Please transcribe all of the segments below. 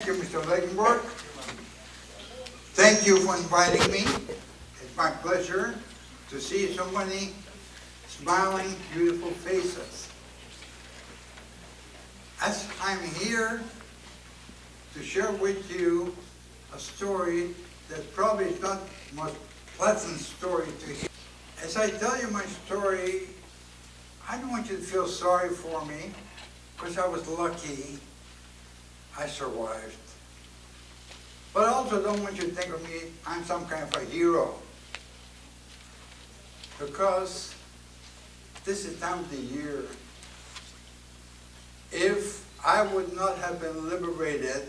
Thank you, Mr. Legenberg. Thank you for inviting me. It's my pleasure to see so many smiling, beautiful faces. As I'm here to share with you a story that probably is not the most pleasant story to hear. As I tell you my story, I don't want you to feel sorry for me, because I was lucky I survived. But I also don't want you to think of me, I'm some kind of a hero. Because this is the time of the year. If I would not have been liberated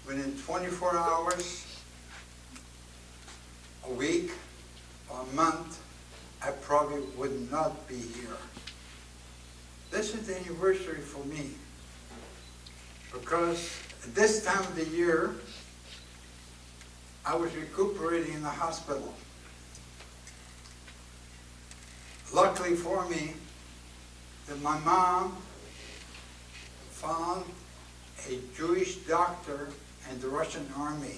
within 24 hours, a week, or a month, I probably would not be here. This is the anniversary for me. Because at this time of the year, I was recuperating in the hospital. Luckily for me, that my mom found a Jewish doctor in the Russian army.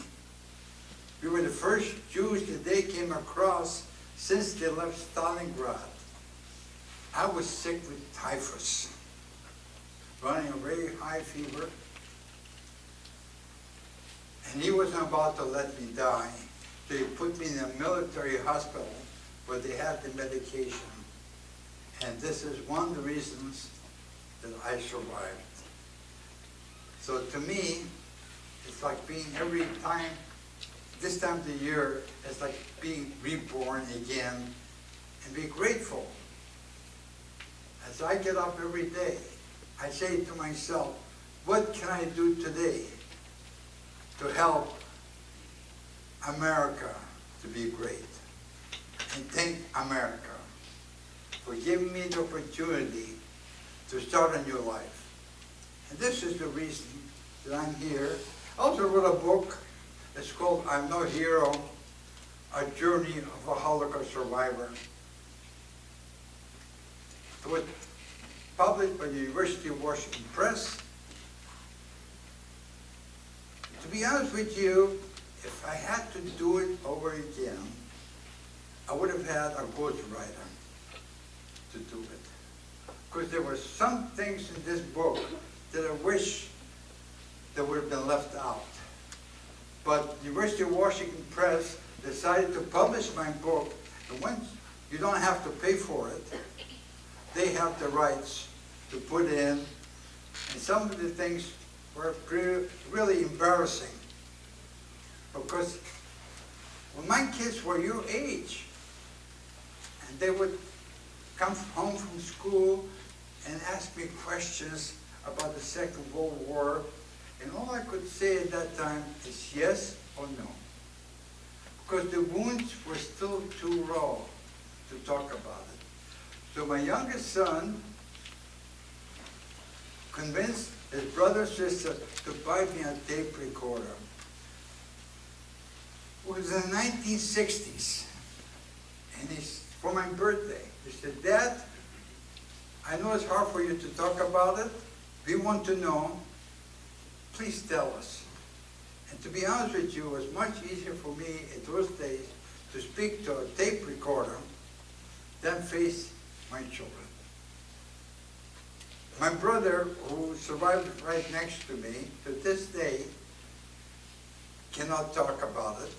We were the first Jews that they came across since they left Stalingrad. I was sick with typhus, running a very high fever. And he wasn't about to let me die. So he put me in a military hospital where they had the medication. And this is one of the reasons that I survived. So to me, it's like being every time, this time of the year, it's like being reborn again and be grateful. As I get up every day, I say to myself, what can I do today to help America to be great? And thank America for giving me the opportunity to start a new life. And this is the reason that I'm here. I also wrote a book. It's called I'm No Hero, A Journey of a Holocaust Survivor. It was published by the University of Washington Press. To be honest with you, if I had to do it over again, I would have had a ghostwriter to do it. Because there were some things in this book that I wish that would have been left out. But the University of Washington Press decided to publish my book, and once you don't have to pay for it, they have the rights to put in, and some of the things were really embarrassing. Because when my kids were your age, and they would come home from school and ask me questions about the Second World War, and all I could say at that time is yes or no. Because the wounds were still too raw to talk about it. So my youngest son convinced his brother and sister to buy me a tape recorder. It was in the 1960s, and for my birthday. He said, Dad, I know it's hard for you to talk about it. We want to know. Please tell us. And to be honest with you, it was much easier for me in those days to speak to a tape recorder than face my children. My brother, who survived right next to me, to this day, cannot talk about it.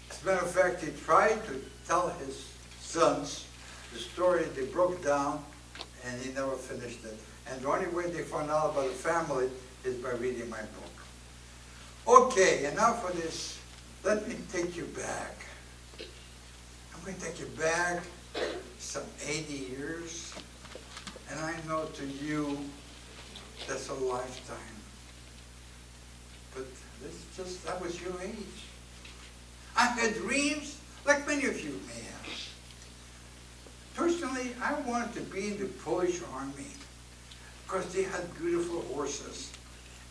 As a matter of fact, he tried to tell his sons the story. They broke down, and he never finished it. And the only way they found out about the family is by reading my book. Okay, enough for this. Let me take you back. I'm going to take you back some 80 years. And I know to you, that's a lifetime. But that was your age. I had dreams, like many of you may have. Personally, I wanted to be in the Polish army because they had beautiful horses,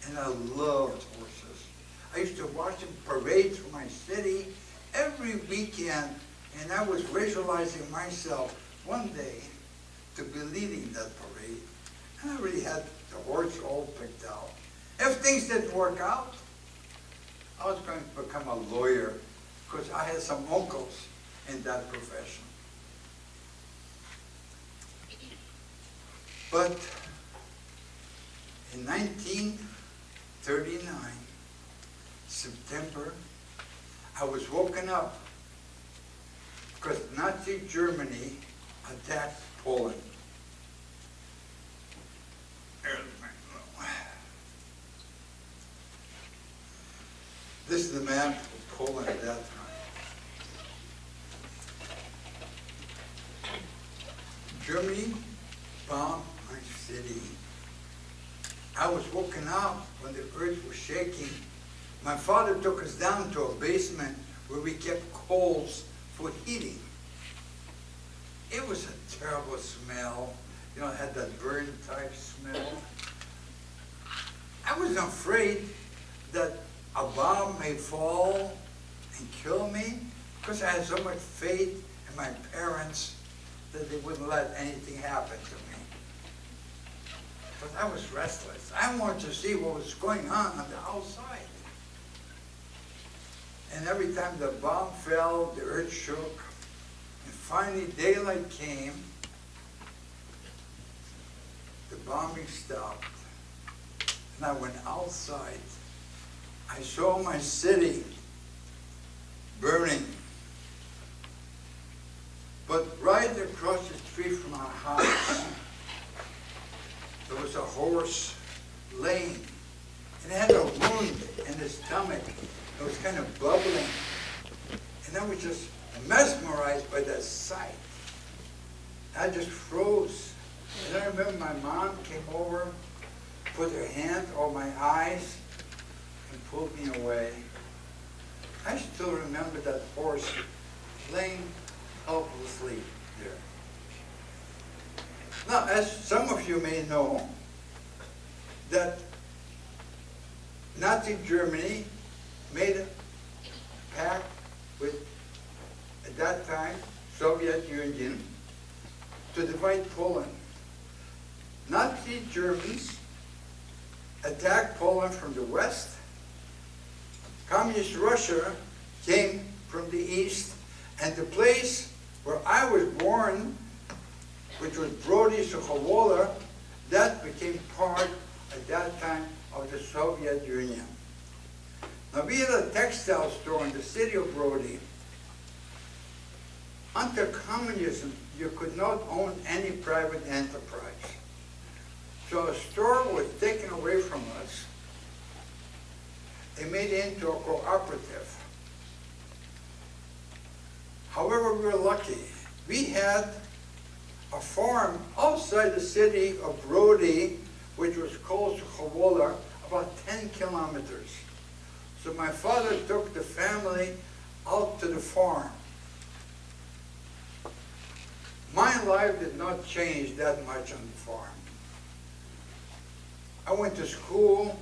and I loved horses. I used to watch them parade through my city every weekend, and I was visualizing myself one day to be leading that parade. I already had the horse all picked out. If things didn't work out, I was going to become a lawyer because I had some uncles in that profession. But in 1939, September, I was woken up because Nazi Germany attacked Poland. This is the map of Poland at that time. Germany bombed my city. I was woken up when the earth was shaking. My father took us down to a basement where we kept coals for heating. It was a terrible smell. You know, it had that burn type smell. I was afraid that a bomb may fall and kill me because I had so much faith in my parents that they wouldn't let anything happen to me. But I was restless. I wanted to see what was going on the outside. And every time the bomb fell, the earth shook. And finally daylight came. The bombing stopped. And I went outside. I saw my city burning. But right across the street from our house, there was a horse laying. And it had a wound in his stomach. It was kind of bubbling. And I was just mesmerized by that sight. I just froze. And I remember my mom came over, put her hand on my eyes, and pulled me away. I still remember that horse laying helplessly there. Now, as some of you may know, that Nazi Germany made a pact with, at that time, Soviet Union to divide Poland. Nazi Germans attacked Poland from the west. Communist Russia came from the east, and the place where I was born, which was Brody Sukhovola, that became part at that time of the Soviet Union. Now we had a textile store in the city of Brody. Under communism, you could not own any private enterprise. So a store was taken away from us. They made it into a cooperative. However, we were lucky. We had a farm outside the city of Brody, which was called Sukhovola, about 10 kilometers. So my father took the family out to the farm. My life did not change that much on the farm. I went to school.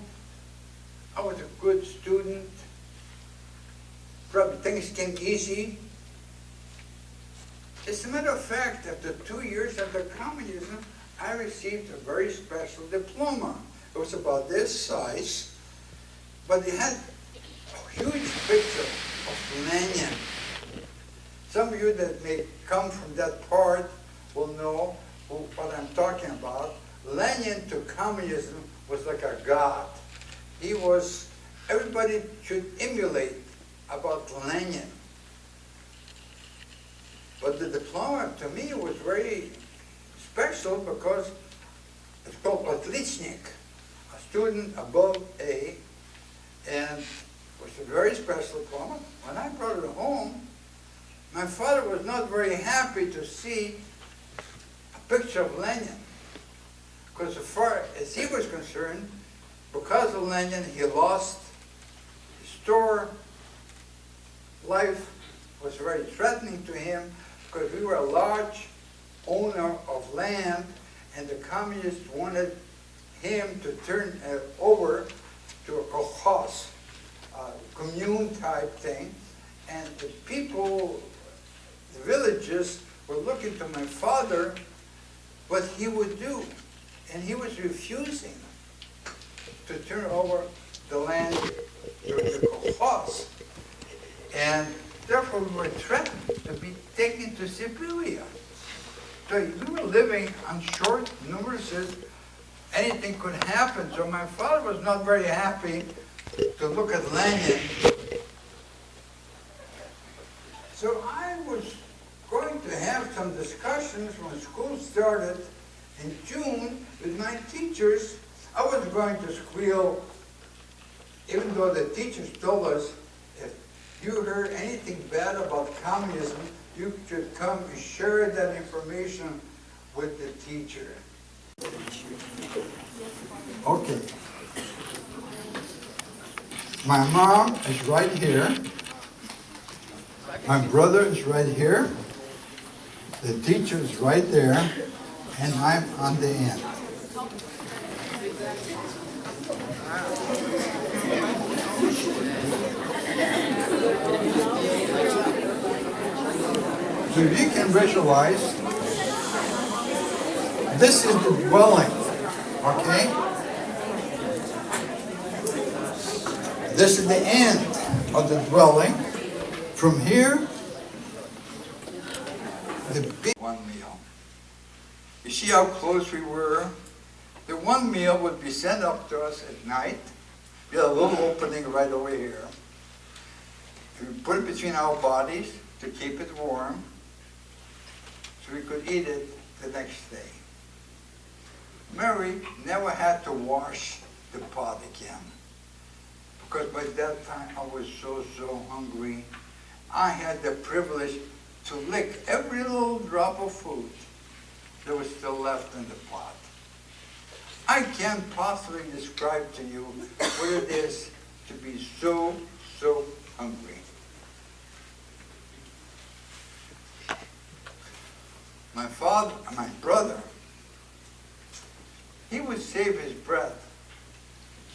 I was a good student. Probably things came easy. As a matter of fact, after 2 years after communism, I received a very special diploma. It was about this size, but it had a huge picture of Lenin. Some of you that may come from that part will know what I'm talking about. Lenin to communism was like a god. He was, everybody should emulate about Lenin. But the diploma to me was very special because it's called Otlitchnik, a student above A, and it was a very special diploma. When I brought it home, my father was not very happy to see a picture of Lenin, because as far as he was concerned, because of Lenin, he lost his store. Life was very threatening to him because we were a large owner of land, and the communists wanted him to turn over to a kolkhoz, commune type thing, and the people, the villagers, were looking to my father what he would do. And he was refusing to turn over the land to the Holocaust. And therefore we were threatened to be taken to Siberia. So we were living on short notices. Anything could happen. So my father was not very happy to look at Lenin. So I was going to have some discussions when school started in June with my teachers. I was going to squeal, even though the teachers told us, if you heard anything bad about communism, you should come and share that information with the teacher. Okay. My mom is right here. My brother is right here. The teacher is right there. And I'm on the end. So you can visualize, this is the dwelling, okay? This is the end of the dwelling. From here, the big one meal. You see how close we were? The one meal would be sent up to us at night. We had a little opening right over here. We put it between our bodies to keep it warm, so we could eat it the next day. Mary never had to wash the pot again, because by that time I was so hungry. I had the privilege to lick every little drop of food that was still left in the pot. I can't possibly describe to you what it is to be so hungry. My brother, he would save his breath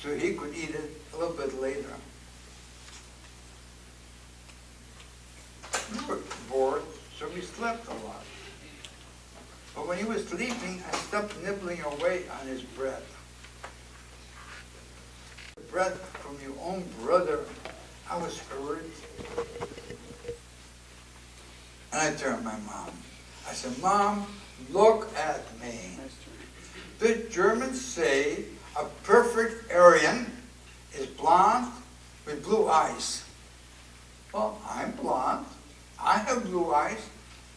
so he could eat it a little bit later. We were bored, so we slept a lot. But when he was sleeping, I stopped nibbling away on his bread. The bread from your own brother, I was hurt. And I turned to my mom. I said, Mom, look at me. The Germans say a perfect Aryan is blonde with blue eyes. Well, I'm blonde. I have blue eyes.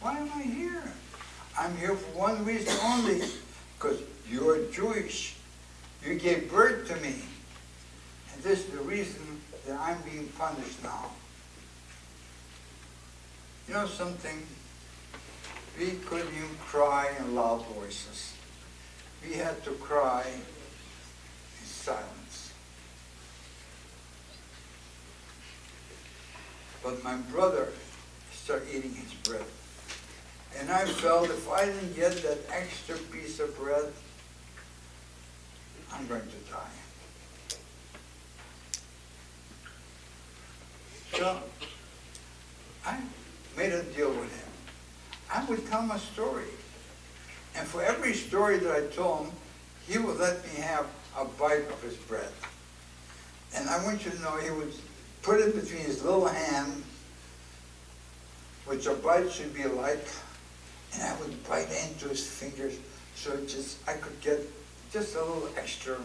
Why am I here? I'm here for one reason only, because you're Jewish. You gave birth to me. And this is the reason that I'm being punished now. You know something? We couldn't even cry in loud voices. We had to cry in silence. But my brother started eating his bread. And I felt if I didn't get that extra piece of bread, I'm going to die. So I made a deal with him. I would tell him a story. And for every story that I told him, he would let me have a bite of his bread. And I want you to know, he would put it between his little hand, which a bite should be like, and I would bite into his fingers so I could get just a little extra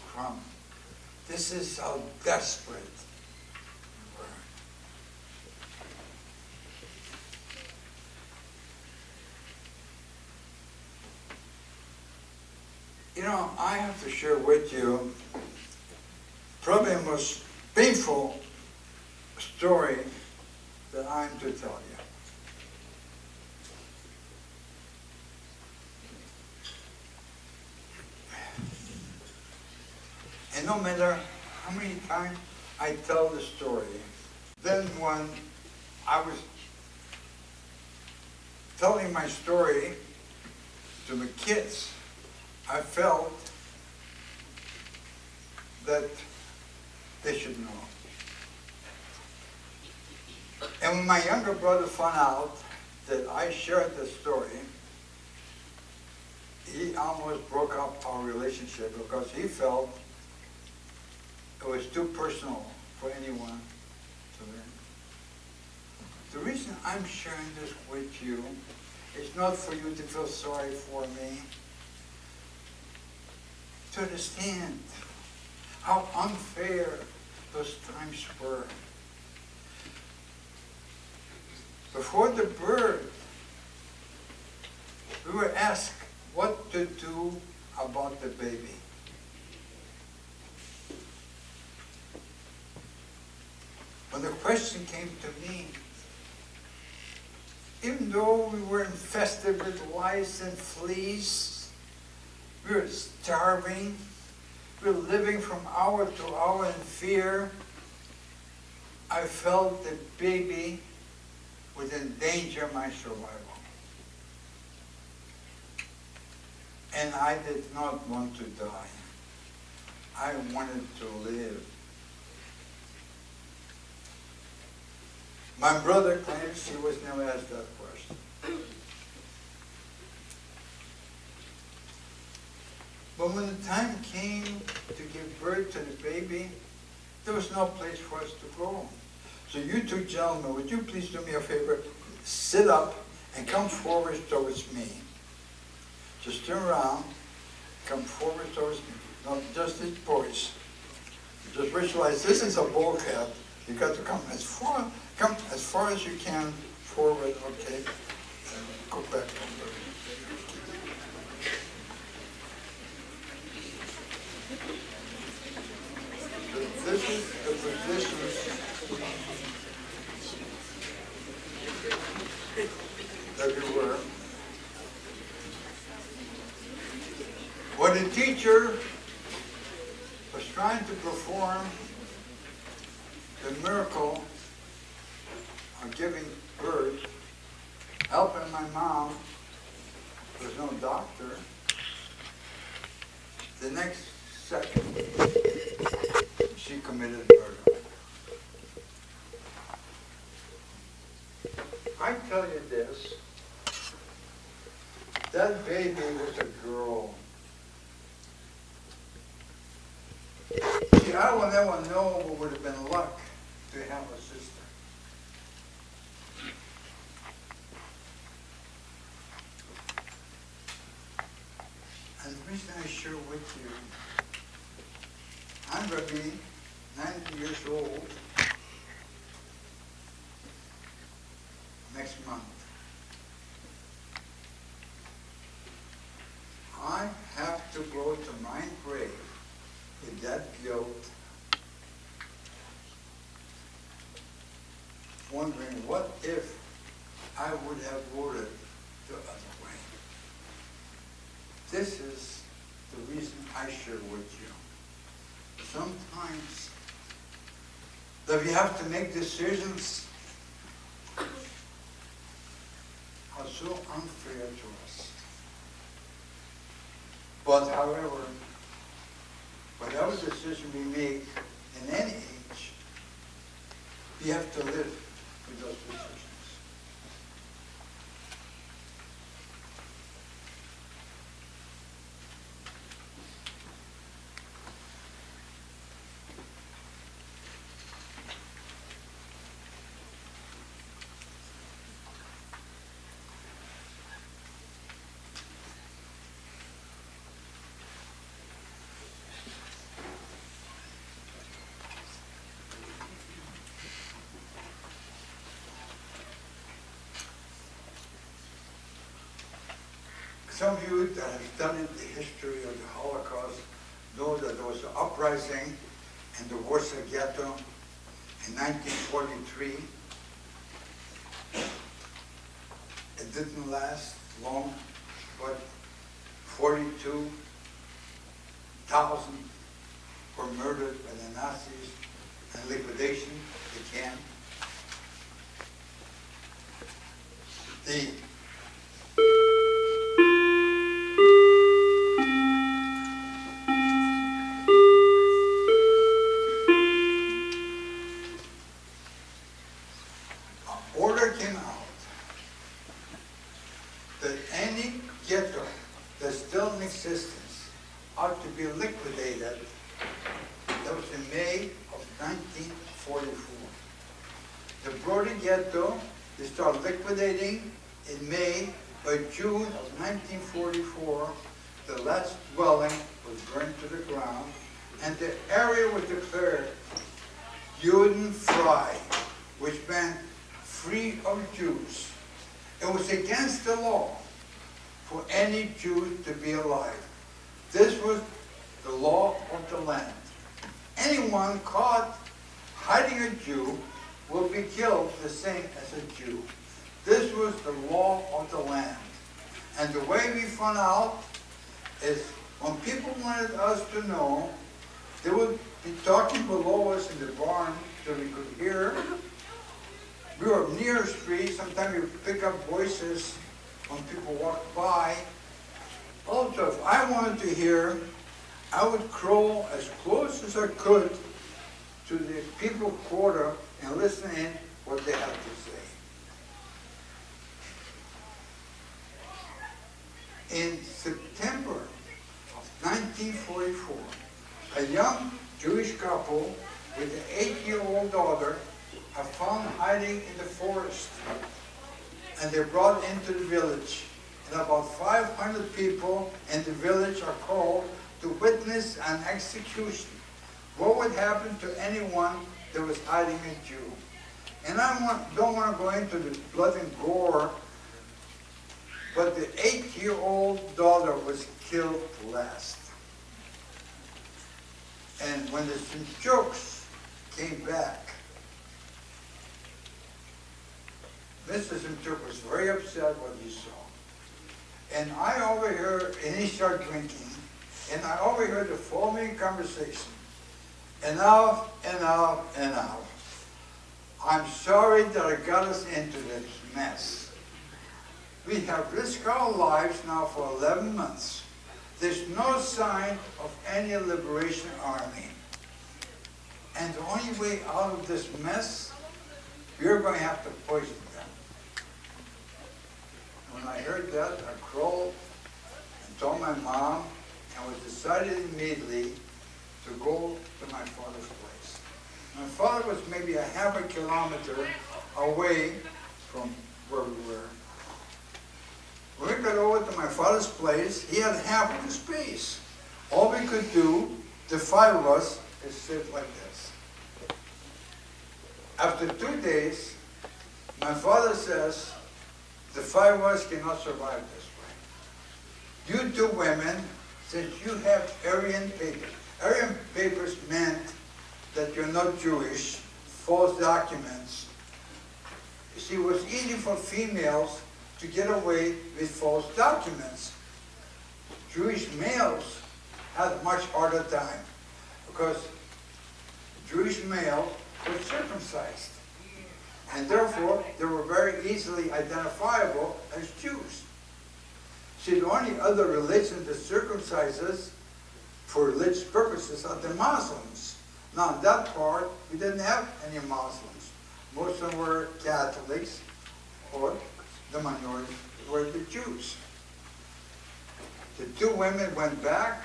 crumb. This is how desperate we were. You know, I have to share with you probably the most painful story that I'm to tell you. And no matter how many times I tell the story, then when I was telling my story to the kids, I felt that they should know. And when my younger brother found out that I shared the story, he almost broke up our relationship because he felt it was too personal for anyone to learn. The reason I'm sharing this with you is not for you to feel sorry for me, to understand how unfair those times were. Before the birth, we were asked what to do about the baby. When the question came to me, even though we were infested with lice and fleas, we were starving, we were living from hour to hour in fear, I felt the baby would endanger my survival. And I did not want to die. I wanted to live. My brother claims he was never asked that question. But when the time came to give birth to the baby, there was no place for us to go. So you two gentlemen, would you please do me a favor? Sit up and come forward towards me. Just turn around, come forward towards me. Not just these boys. Just visualize this is a bulkhead. You got to come as far as you can forward, okay? Go back. This is the position that we were. When the teacher was trying to perform the miracle of giving birth, helping my mom, there was no doctor, the next second, she committed murder. I tell you this, that baby was a girl. See, I will never know what would have been luck to have a sister. And the reason I share with you, I'm going to be 90 years old next month. I have to go to my grave with that guilt, wondering what if I would have voted the other way. This is the reason I share with you. Sometimes that we have to make decisions are so unfair to us. But however, whatever decision we make in any age, we have to live with those decisions. Some of you that have studied the history of the Holocaust know that there was an uprising in the Warsaw Ghetto in 1943. It didn't last long, but 42,000 were murdered by the Nazis and liquidation began. The order came out that any ghetto that still started. That was in May of 1944. The Brody Ghetto, they started liquidating in May. By June of 1944, the last dwelling was burned to the ground, and the area was declared Judenfrei, which meant free of Jews. It was against the law for any Jew to be alive. This was the law of the land. Anyone caught hiding a Jew will be killed the same as a Jew. This was the law of the land. And the way we found out is when people wanted us to know, they would be talking below us in the barn so we could hear. We were near a street. Sometimes we would pick up voices when people walked by. Also, if I wanted to hear, I would crawl as close as I could to the people quarter and listen in what they had to say. In September of 1944, a young Jewish couple with an 8-year-old daughter are found hiding in the forest, and they're brought into the village. And about 500 people in the village are called to witness an execution. What would happen to anyone that was hiding a Jew? And I don't want to go into the blood and gore, but the 8-year-old daughter was killed last. And when the Simchuks came back, Mr. Simchuk was very upset what he saw. And I overheard, and he started drinking, and I overheard the following conversation. Enough, enough, enough. I'm sorry that I got us into this mess. We have risked our lives now for 11 months. There's no sign of any liberation army. And the only way out of this mess, we're going to have to poison them. When I heard that, I crawled and told my mom, and was decided immediately to go to my father's place. My father was maybe a half a kilometer away from where we were. When we got over to my father's place, he had half of the space. All we could do, the 5 of us, is sit like this. After 2 days, my father says, the 5 of us cannot survive this way. You 2 women, since you have Aryan papers. Aryan papers meant that you're not Jewish, false documents. You see, it was easy for females to get away with false documents. Jewish males had a much harder time because Jewish males were circumcised, and therefore they were very easily identifiable as Jews. See, the only other religion that circumcises for religious purposes are the Muslims. Now, in that part, we didn't have any Muslims. Most of them were Catholics, or the minority were the Jews. The 2 women went back.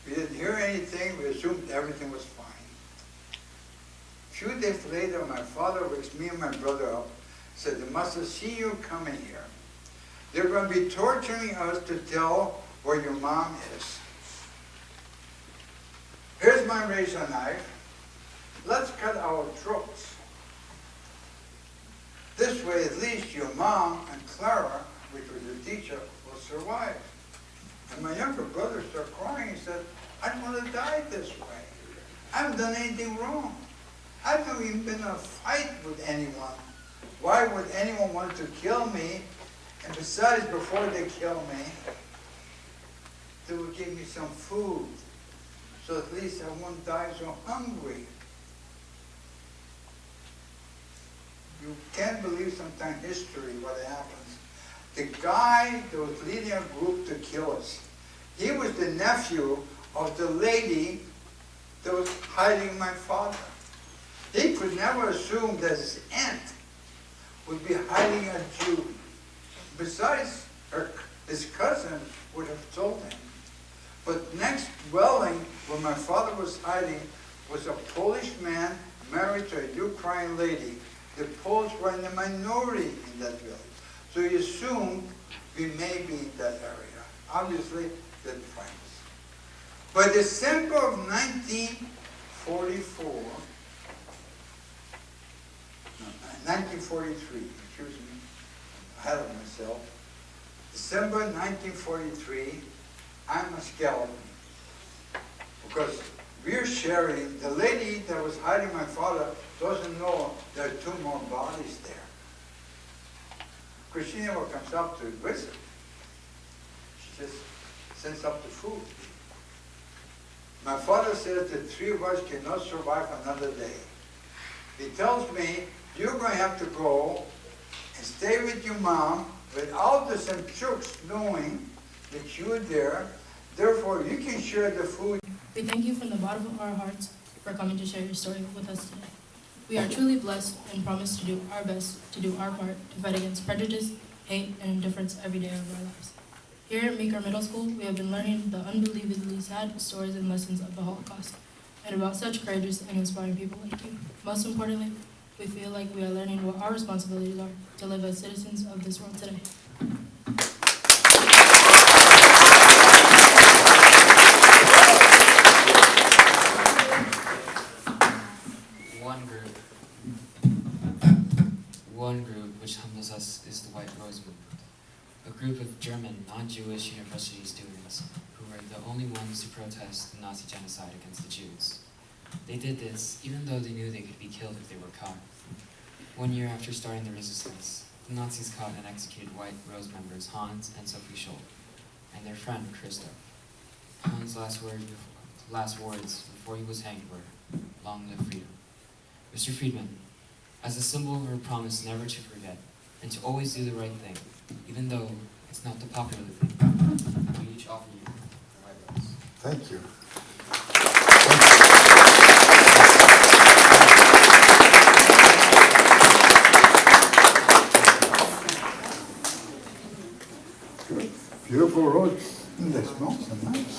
We didn't hear anything. We assumed everything was fine. A few days later, my father wakes me and my brother up, said, they must have seen you coming here. They're going to be torturing us to tell where your mom is. Here's my razor knife. Let's cut our throats. This way, at least your mom and Clara, which was the teacher, will survive. And my younger brother started crying and said, I don't want to die this way. I haven't done anything wrong. I've never even been in a fight with anyone. Why would anyone want to kill me? And besides, before they kill me, they would give me some food, so at least I won't die so hungry. You can't believe sometimes history, what happens. The guy that was leading a group to kill us, he was the nephew of the lady that was hiding my father. He could never assume that his aunt would be hiding a Jew. Besides, his cousin would have told him. But next dwelling where my father was hiding was a Polish man married to a Ukrainian lady. The Poles were in the minority in that village. So he assumed we may be in that area. Obviously, didn't find us. By December of 1943, excuse me, ahead of myself. December 1943, I'm a skeleton. Because we're sharing, the lady that was hiding my father doesn't know there are 2 more bodies there. Because she never comes up to visit. She just sends up the food. My father says the 3 of us cannot survive another day. He tells me, you're going to have to go and stay with your mom without the Semchuks knowing that you're there. Therefore, you can share the food. We thank you from the bottom of our hearts for coming to share your story with us today. We are truly blessed and promise to do our best to do our part to fight against prejudice, hate, and indifference every day of our lives. Here at Meeker Middle School, we have been learning the unbelievably sad stories and lessons of the Holocaust, and about such courageous and inspiring people like you. Most importantly, we feel like we are learning what our responsibilities are to live as citizens of this world today. One group which humbles us is the White Rose Movement, a group of German, non-Jewish university students who were the only ones to protest the Nazi genocide against the Jews. They did this even though they knew they could be killed if they were caught. 1 year after starting the resistance, the Nazis caught and executed White Rose members Hans and Sophie Scholl, and their friend Christoph. Hans' last words before he was hanged were, "Long live freedom." Mr. Friedman, as a symbol of our promise never to forget and to always do the right thing, even though it's not the popular thing, we each offer you the White Rose. Thank you. Good. Beautiful rose. They smell so nice.